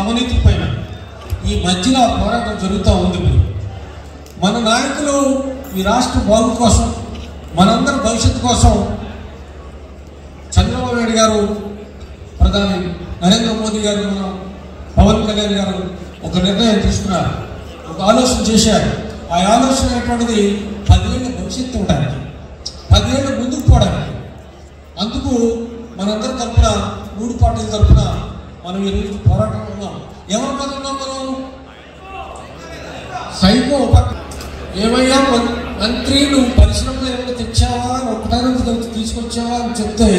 అవినీతి పైన ఈ మధ్యలో పోరాటం జరుగుతూ ఉంది. మన నాయకులు ఈ రాష్ట్ర బాగు కోసం, మనందరి భవిష్యత్తు కోసం చంద్రబాబు నాయుడు గారు, ప్రధాని నరేంద్ర మోదీ గారు, మనం పవన్ కళ్యాణ్ గారు ఒక నిర్ణయం తీసుకున్నారు, ఒక ఆలోచన చేశారు. ఆ ఆలోచన అనేటువంటిది 10 ఏళ్ళ భవిష్యత్తు ఉండడానికి, 10 ఏళ్ళ ముందుకు పోవడానికి. అందుకు మనందరి తరఫున, 3 పార్టీల తరఫున మనం ఈరోజు పోరాటం ఉన్నాం. ఎవరి మీద ఉన్నాం మనం? సైకో ఏమయ్యా మంత్రి, నువ్వు పరిశ్రమలు ఏమైనా తెచ్చావా, ఒకటానికి తీసుకొచ్చావా అని చెప్తే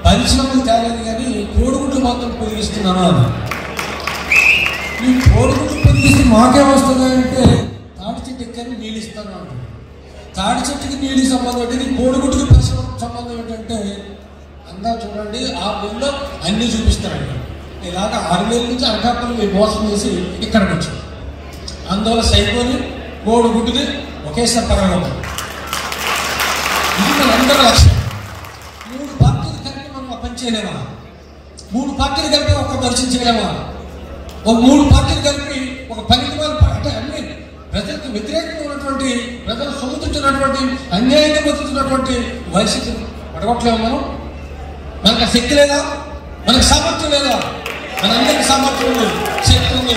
పరిశ్రమలు తేలేదు కానీ కోడిగుడ్లు మాత్రం పొదిగిస్తున్నాను అని. ఈ కోడిగుడ్లు పొదిగిస్తే మాకేమొస్తుంది అంటే తాడి చెట్టు ఎక్కని నీళ్ళు ఇస్తాను అంట. తాడి చెట్టుకి నీళ్ళు సంబంధం ఏంటి, కోడిగుడ్డుకి పరిశ్రమ సంబంధం ఏంటంటే అందా చూడండి, ఆ ఊళ్ళో అన్నీ చూపిస్తారండి. ఇలాగ 6 నెలల నుంచి అనకాపల్లి మోసం చేసి ఇక్కడికి వచ్చాం. అందువల్ల సైకోని కోడిగుడ్డుని ఒకేసారి పరగలం. ఇది మనందరి లక్ష్యం. 3 పార్టీలు కలిపి మనం పనిచేయలేమా? 3 పార్టీలు కలిపి ఒక పరిచయం చేయలేమా? ఒక 3 పార్టీలు కలిపి ఒక 12 అంటే అన్ని ప్రజలకు వ్యతిరేకంగా ఉన్నటువంటి, ప్రజలు సొమ్ముతున్నటువంటి, అన్యాయంగా బతుకుతున్నటువంటి వైసీపీని పడగొట్టలేము మనం. మనకు ఆ శక్తి లేదా? మనకు సామర్థ్యం లేదా? మనందరికీ సామర్థ్యం ఉంది, శక్తి ఉంది.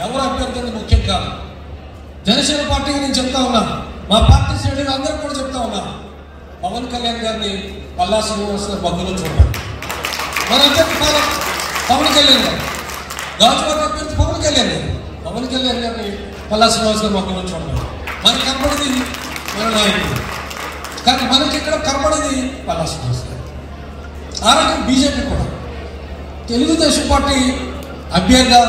ఎవరు అభ్యర్థులు ముఖ్యం కాదు. జనసేన పార్టీకి నేను చెప్తా ఉన్నా, మా పార్టీ శ్రేణులు అందరికీ కూడా చెప్తా ఉన్నా, పవన్ కళ్యాణ్ గారిని పల్లా శ్రీనివాస్ గారి బంధువులు చూడాలి. మనందరికీ పవన్ కళ్యాణ్ గారు, గాజువాక అభ్యర్థి పవన్ కళ్యాణ్ గారు, పవన్ కళ్యాణ్ గారిని పల్లా శ్రీనివాస్ గారి బంధువులు చూడాలి. మనకు కనపడేది మన నాయకుడు, కానీ మనకి ఇక్కడ కనపడేది పల్లా శ్రీనివాస్ గారు. ఆ రకం బీజేపీ కూడా తెలుగుదేశం పార్టీ అభ్యర్థి,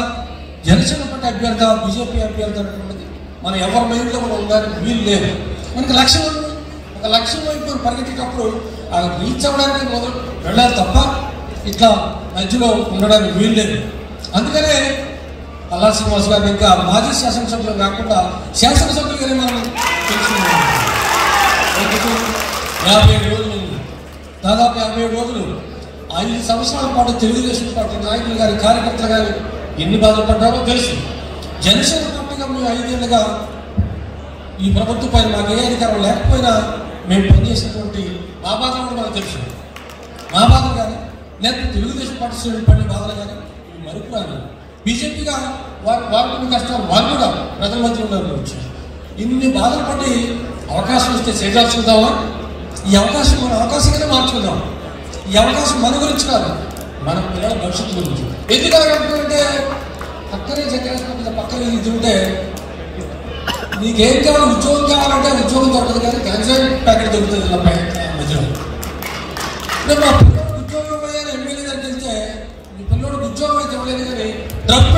జనసేన పార్టీ అభ్యర్థి, బీజేపీ అభ్యర్థి అనేటువంటిది మన ఎవరి మైండ్లో మనం ఉండడానికి వీలు లేదు. మనకి లక్ష్యం ఉంది. ఒక లక్ష్యం వైపు మనం పరిగెట్టేటప్పుడు ఆ రీచ్ అవ్వడానికి మొదలు వెళ్ళాలి తప్ప ఇట్లా మధ్యలో ఉండడానికి వీలు లేదు. అందుకనే పల్లా శ్రీనివాస్ గారిని ఇంకా మాజీ శాసనసభ్యులు కాకుండా శాసనసభ్యులుగానే మనం తెలుసుకున్నాం. 57 రోజులు, దాదాపు 57 రోజులు, 5 సంవత్సరాల పాటు తెలుగుదేశం పార్టీ నాయకులు గారి, కార్యకర్తలు గారి ఎన్ని బాధలు పడ్డారో తెలుసు. జనసేన పార్టీగా మేము 5 ఏళ్ళుగా ఈ ప్రభుత్వం పైన మాకు ఏ అధికారం లేకపోయినా మేము పనిచేసినటువంటి మా బాధలు కూడా మనకు తెలుసు. మా బాధలు కానీ, లేకపోతే తెలుగుదేశం పార్టీ శ్రేణులు పడిన బాధలు కానీ ఇవి మరుపురాను. బీజేపీగా వారికి కష్టాలు వాళ్ళు కూడా ప్రజల మధ్య ఉండవచ్చు. ఇన్ని బాధలు పడి అవకాశం ఇస్తే చేయాల్సిందామా? ఈ అవకాశం మన అవకాశంగానే మార్చుకుందాం. ఈ అవకాశం మన గురించి కాదు, మన పిల్లల భవిష్యత్తు గురించి. ఎందుకు అంటే పక్కనే చక్రేసుకుంటే పక్కనే ఇది ఉంటే నీకేం కావాలి, ఉద్యోగం కావాలంటే ఉద్యోగం దొరకదు, కానీ గంజాయి ప్యాకెట్ దొరుకుతుంది ఇలా మధ్యలో. మా పిల్లడికి ఉద్యోగం ఇవ్వలేదని ఎమ్మెల్యే దగ్గరికి వెళ్తే మీ పిల్లడికి ఉద్యోగం అయితే ఇవ్వలేదు కానీ డ్రగ్